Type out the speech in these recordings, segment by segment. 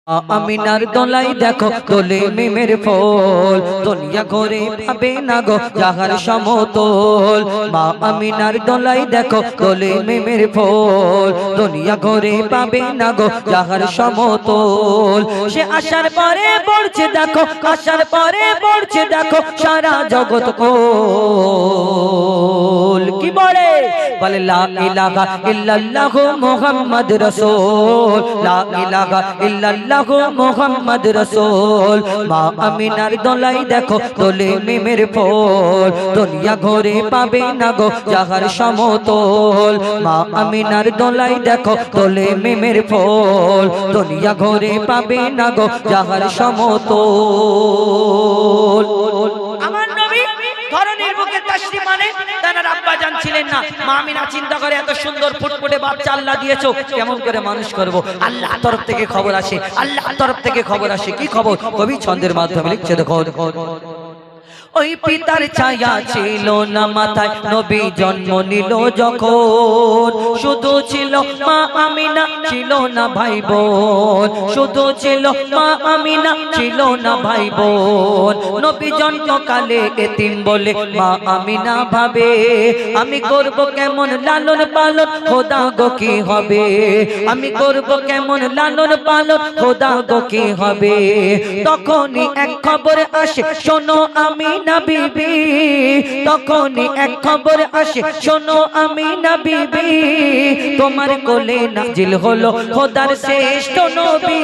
আমিনার দোলাই দেখো দোলে মিমের ফল দুনিয়া ঘরে পাবে না গো যাহার সমতল। মা আমিনার দোলাই দেখো দোলে মিমের ফল দুনিয়া ঘরে পাবে না গো যাহার সমতল। সে আসার পরে পড়ছে দেখো, আসার পরে পড়ছে দেখো সারা জগৎ কোল। কি বলে বলে লা ইলাহা ইল্লাল্লাহু মুহাম্মদ রাসূল, লা ইলাহা ইল্লাল্লাহু মুহাম্মদ রাসূল। মা আমিনার দোলাই দেখো দোলে মিমের ফল দুনিয়া ঘরে পাবে না গো যাহার সমতল। মা আমিনার দোলাই দেখো দোলে মিমের ফল দুনিয়া ঘরে পাবে না গো যাহার সমতল। আমার নবী ধরনের বুকে তাশরিফ মানে তার আব্বা জান ছিলেন না। মা আমিনা চিন্তা করে এত সুন্দর ফুটফুটে বাচ্চা আল্লাহ দিয়েছো, কেমন করে মানুষ করব। আল্লাহ তরফ থেকে খবর আসে, আল্লাহ তরফ থেকে খবর আসে। কি খবর? কবি ছন্দের মাধ্যমে লিখছে দেখো। ওই পিতার ছায়া ছিল না মাথায় নবী জন্ম নিল যখন, শুধু ছিল মা আমিনা ছিল না ভাই বোন, শুধু ছিল মা আমিনা ছিল না ভাই বোন। নবী জন্মকালে এতিম বলে মা আমিনা ভাবে আমি করব কেমন লালন পালন, খোদা গো কি হবে, আমি করব কেমন লালন পালন, খোদা গো কি হবে। তখনই এক খবর আসে শোনো আমিনা বিবি, তখনই এক খবর আসে শোনো আমিনা বিবি, তোমার কোলে নাজিল হলো খোদার শ্রেষ্ঠ নবী।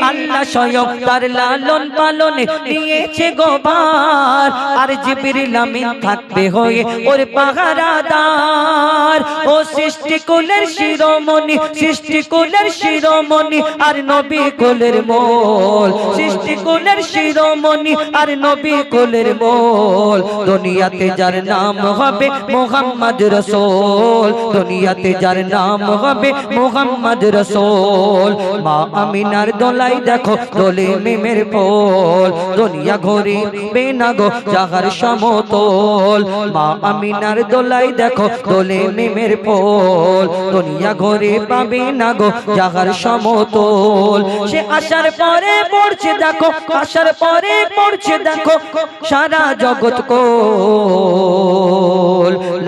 আল্লাহ স্বয়ং তার লালন পালনে নিয়েছে গোবার, আর জিবরিল আমিন থাকবে হয়ে ওর পাহারাদার। ও সৃষ্টি কুলের শিরোমণি, সৃষ্টি কুলের শিরোমণি আর নবী কুলের মোল, সৃষ্টি কুলের শিরোমণি আর নবী কুলের মোল। দুনিয়াতে যার নাম হবে মুহাম্মদ রাসূল, দুনিয়াতে যার নাম হবে মুহাম্মদ রাসূল। মা আমিনার দোলাই দেখো দোলে মিমের ফল দুনিয়া ঘরে বেনা গো যাহার সমতল। মা আমিনার দোলাই দেখো দোলে মিমের ফল দুনিয়া ঘরে পাবে না গো যাহার সমতল। সে আসার পরে পড়ছে দেখো, আসার পরে পড়ছে দেখো সারা জগৎ কোল।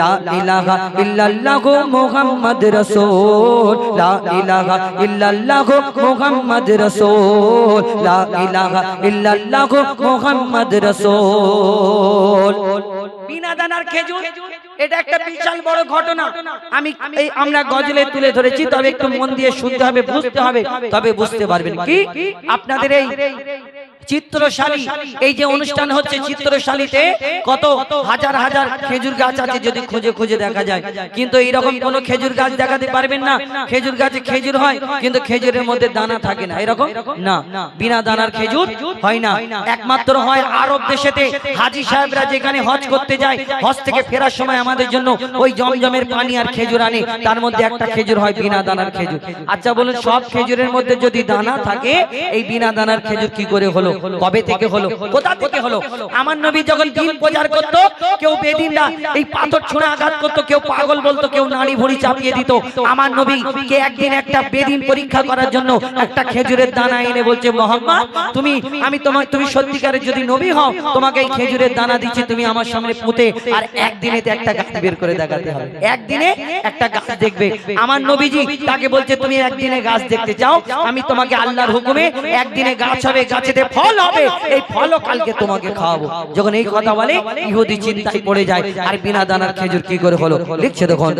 লা ইলাহা ইল্লাল্লাহু মুহাম্মদ রাসূল, লা ইলাহা ইল্লাল্লাহু মুহাম্মদ রাসূল, লা ইলাহা ইল্লাল্লাহু মুহাম্মদ রাসূল। বিনা দানার খেজুর এটা একটা বিশাল বড় ঘটনা। আমরা গজলে তুলে ধরেছি, তবে একটু মন দিয়ে শুনতে হবে, বুঝতে হবে, তবে বুঝতে পারবেন। কি আপনাদের এই চিত্রশালী এই যে অনুষ্ঠান হচ্ছে, চিত্রশালীতে কত হাজার হাজার খেজুর গাছ আছে যদি খুঁজে খুঁজে দেখা যায়, কিন্তু এইরকম কোন খেজুর গাছ দেখাতে পারবেন না। খেজুর গাছে খেজুর হয় কিন্তু খেজুরের মধ্যে দানা থাকে না, এরকম না, বিনা দানার খেজুর হয় না। একমাত্র হয় আরব দেশেতে। হাজী সাহেবরা যেখানে হজ করতে যায়, হজ থেকে ফেরার সময় আমাদের জন্য ওই জমজমের পানি আর খেজুর আনে, তার মধ্যে একটা খেজুর হয় বিনা দানার খেজুর। আচ্ছা বলুন, সব খেজুরের মধ্যে যদি দানা থাকে, এই বিনা দানার খেজুর কি করে হলো? কবে থেকে হলো? কোথা থেকে হলো? আমার নবী যখন দিন প্রচার করত, কেউ বেদিনরা এই পাথর ছুঁড়ে আঘাত করত, কেউ পাগল বলতো, কেউ নাড়ি ভুঁড়ি চাপিয়ে দিত। আমার নবী কে একদিন একটা বেদিন পরীক্ষা করার জন্য একটা খেজুরের দানা এনে বলছে, মোহাম্মদ তুমি, আমি তুমি সত্যিকারের যদি নবী হও, তোমাকে এই খেজুরের দানা দিচ্ছি, তুমি আমার সামনে পুঁতে আর একদিনে একটা গাছ বের করে দেখাতে হবে, একদিনে একটা গাছ দেখবে। আমার নবীজি তাকে বলছে, তুমি একদিনে গাছ দেখতে চাও, আমি তোমাকে আল্লাহর হুকুমে একদিনে গাছ হবে, গাছেতে ফল হবে, এই ফলও কালকে তোমাকে খাওয়াবো। যখন এই কথা বলে, ইহুদি চিন্তায় পড়ে যায়, আর বিনা দানার খেজুর কি করে হলো? লিখছে দেখুন,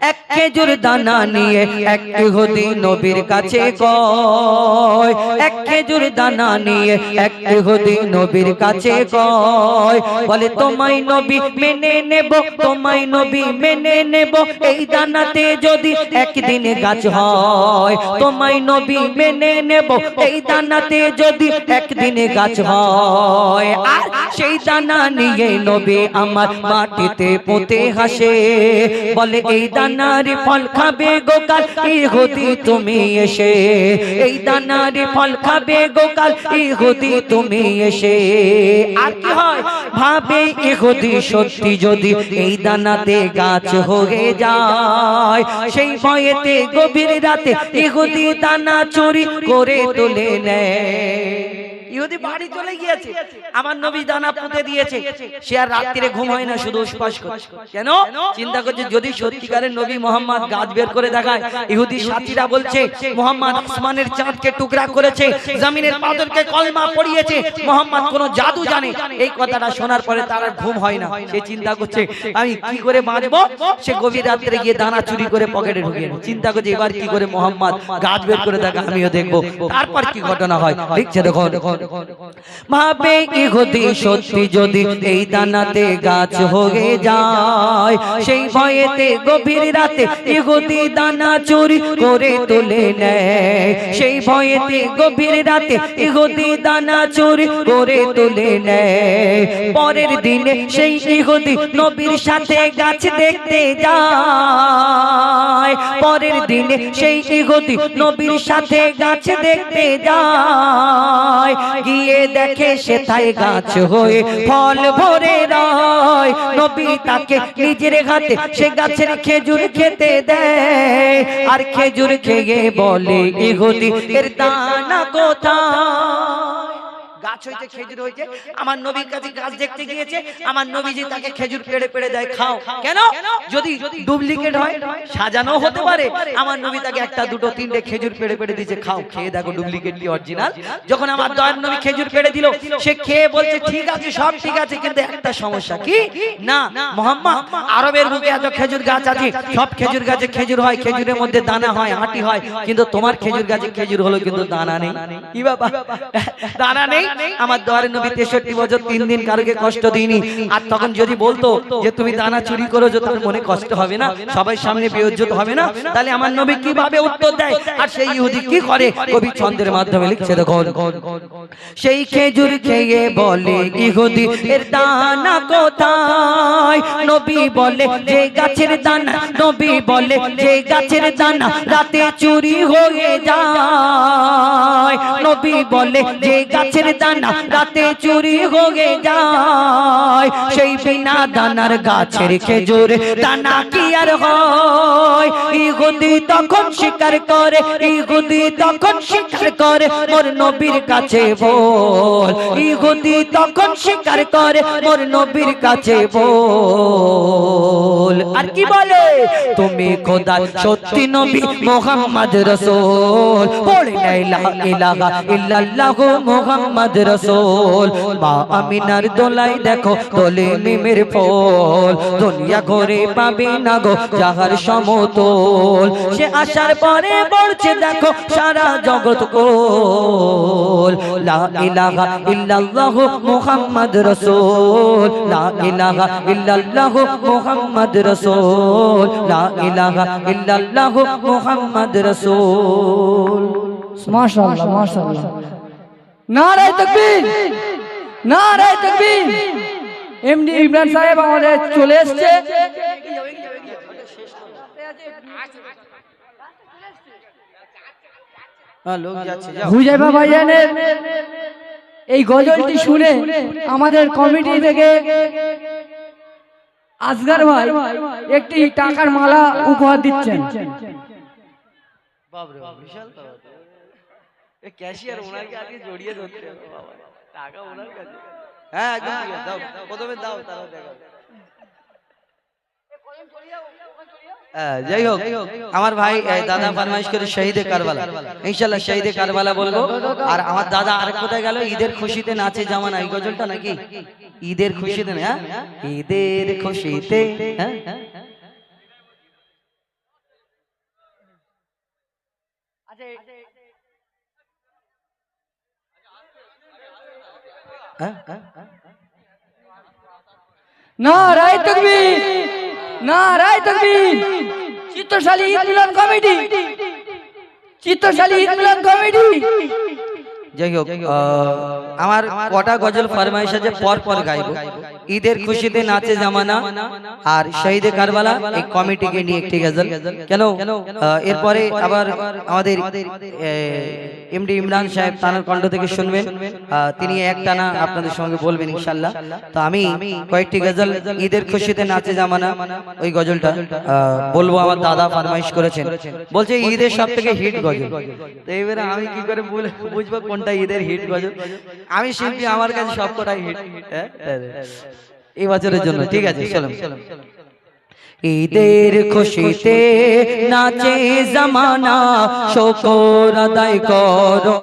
এক খেজুর দানা নিয়ে এক ইহুদি নবীর কাছে কয়, এক খেজুর দানা নিয়ে এক ইহুদি নবীর কাছে কয়, বলে তোমায় নবী মেনে নেব, তোমায় নবী মেনে নেব, এই দানাতে যদি একদিনে গাছ হয়, তোমায় নবী মেনে নেব, এই দানাতে যদি যদি একদিনে গাছ হয়, আর সেই দানা নিয়ে নবী আমার মাটিতে পুঁতে হাসে, বলে এই দানার ফল খাবে গোকাল ইহুদি তুমি এসে, এই দানার ফল খাবে গোকাল ইহুদি তুমি এসে। আর কি হয় ভাবে ইহুদি সত্যি যদি এই দানাতে গাছ হয়ে যায়, সেই ভয়েতে গভীর রাতে ইহুদি দানা চুরি করে তুলে নেয়। ইহুদি বাড়ি চলে গিয়েছে, আমার নবী দানা পুঁতে দিয়েছে, সে আর রাত্রিরে ঘুম হয় না, শুধু উসপাস করছে। কেন? চিন্তা করছে যদি সত্যিকারের নবী মোহাম্মদ গাছ বের করে দেখায়। ইহুদি সাথীরা বলছে মোহাম্মদ আসমানের চাঁদকে টুকরা করেছে, জমিনের পাথরকে কলমা পড়িয়েছে, মোহাম্মদ কোন জাদু জানে। এই কথাটা শোনার পরে তার আর ঘুম হয় না, সে চিন্তা করছে আমি কি করে বাঁচবো। সে গভীর রাত্রে গিয়ে দানা চুরি করে পকেটে ঢুকিয়ে চিন্তা করছে এবার কি করে মোহাম্মদ গাছ বের করে দেখা আমিও দেখবো। তারপর কি ঘটনা হয় দেখছে দেখো। ভাবে ইহুদি সত্যি যদি এই দানাতে গাছ হয়ে যায়, সেই ভয়েতে গভীর রাতে ইহুদি দানা চুরি করে তুলে নেয়, সেই ভয়েতে গভীর রাতে ইহুদি দানা চুরি করে তুলে নেয়। পরের দিনে সেই ইহুদি নবীর সাথে গাছ দেখতে যায়, পরের দিনে সেই ইহুদি নবীর সাথে গাছ দেখতে যায়, গিয়ে দেখে সেথায় গাছ হয়ে ফল ভরে রয়। নবী তাকে নিজের হাতে সে গাছের খেজুর খেতে দেয়, আর খেজুর খেয়ে বলে ইহুদি এর দানা কোথায়। গাছ হইছে, খেজুর হইছে, আমার নবীর কাছে গাছ দেখতে গিয়েছে, আমার নবীজি তাকে খেজুর পেড়ে পেড়ে দেয়, খাও। কেন? যদি ডুপ্লিকেট হয় সাজানো হতে পারে, আমার নবী তাকে একটা দুটো তিনটে খেজুর পেড়ে পেড়ে দিয়েছে, খাও, খেয়ে দেখো ডুপ্লিকেট কি অরিজিনাল। যখন আমার দয়ার নবী খেজুর পেড়ে দিল, সে খেয়ে বলছে ঠিক আছে, সব ঠিক আছে, কিন্তু একটা সমস্যা। কি না? মোহাম্মদ আরবের বুকে এত খেজুর গাছ আছে, সব খেজুর গাছে খেজুর হয়, খেজুরের মধ্যে দানা হয়, আটি হয়, কিন্তু তোমার খেজুর গাছে খেজুর হলো কিন্তু দানা নেই। কি বাবা, দানা নেই। আমার দয়ার নবী 63 বছর 3 দিন কারোকে কষ্ট দিইনি। আর তখন যদি বলতো যে তুমি দানা চুরি করেছো, তার মনে কষ্ট হবে না, সবাই সামনে বেইজ্জত হবে না? তাহলে আমার নবী কিভাবে উত্তর দেয়? আর সেই ইহুদি কি করে? কবি ছন্দের মাধ্যমে লিখছে দেখো। সেই খেজুর খেয়ে বলে ইহুদি এর দানা কোথায়। নবী বলে যে গাছের দানা, নবী বলে যে গাছের দানা রাতে চুরি হয়ে যায়। নবী বলে যে গাছের দানা রাতে চুরি হয়ে যায়, সেই বিনা দানার গাছের খেজুর দানা কি আর হয়। ইহুদি তখন স্বীকার করে, ইহুদি তখন স্বীকার করে মোর নবীর কাছে বল, ইহুদি তখন স্বীকার করে মোর নবীর কাছে বল। আর কি বলে? তুমি খোদা সত্যি নবী মুহাম্মদ রাসূল, পড়ে লা ইলাহা ইল্লাল্লাহু মুহাম্মদ রাসূল। মা আমিনার দোলাই দেখো দোলে মিমের ফল, দুনিয়া ঘরে পাবে না গো যাহার সমতল। সে আসার পরে বলছে দেখো সারা জগৎ কোল, লা ইলাহা ইল্লাল্লাহু মুহাম্মদ রাসূল, লা ইলাহা ইল্লাল্লাহু মুহাম্মদ রাসূল, লা ইলাহা ইল্লাল্লাহু মুহাম্মদ রাসূল। মাশাআল্লাহ মাশাআল্লাহ, নারে তাকবীর, নারে তাকবীর। এমডি ইমরান সাহেব আমাদের চলে এসেছে। হুজাইফা ভাইজানের এই গজলটি শুনে আমাদের কমিটি থেকে আসগার ভাই একটি টাকার মালা উপহার দিচ্ছেন। ক্যাশিয়ার ওনাকে আগে জড়িয়ে ধরতে হবে বাবা, টাকা ওনার কাছে। হ্যাঁ একদম ঠিক আছে, দাও প্রথমে দাও, তারপর দেখো। যাই হোক, আমার ভাই দাদা ফরমাইশ করে শহীদে কারবালা, ইনশাআল্লাহ শহীদে কারবালা বলবো। আর আমার দাদা আরেক কোথায় গেল? ঈদের খুশিতে নাচে জামানা, এই গজলটা নাকি ঈদের খুশিতে? হ্যাঁ ঈদের খুশিতে, হ্যাঁ নারায়ে তাকবীর, নারায়ে তাকবীর। চিত্তশালী ঈদ মিলাদ কমিটি, চিত্তশালী ঈদ মিলাদ কমিটি যাই হোক আমার কটা গজল ফরমাইশ আছে পর পর গাইবো। ঈদের খুশিতে নাচে জামানা আর শহীদে কারবালা এই কমিটিকে নিয়ে একটি গজল। কেন এরপরে আবার আমাদের এমডি ইমরান সাহেব তানার কণ্ঠ থেকে শুনবেন, তিনি একটানা আপনাদের সঙ্গে বলবেন ইনশাআল্লাহ। তো আমি কয়েকটি গজল ঈদের খুশিতে নাচে জামানা ওই গজলটা বলবো। আমার দাদা ফরমাইশ করেছেন, বলছে ঈদের সবথেকে হিট গজল। তো এবারে আমি কি করে বুঝবো কোনটা ঈদের হিট গজল? আমি শিল্পী, আমার কাছে সবকটাই হিট এই বছরের জন্য। ঠিক আছে, চলো। ঈদের খুশিতে নাচে জামানা, শুকর আদায় করো।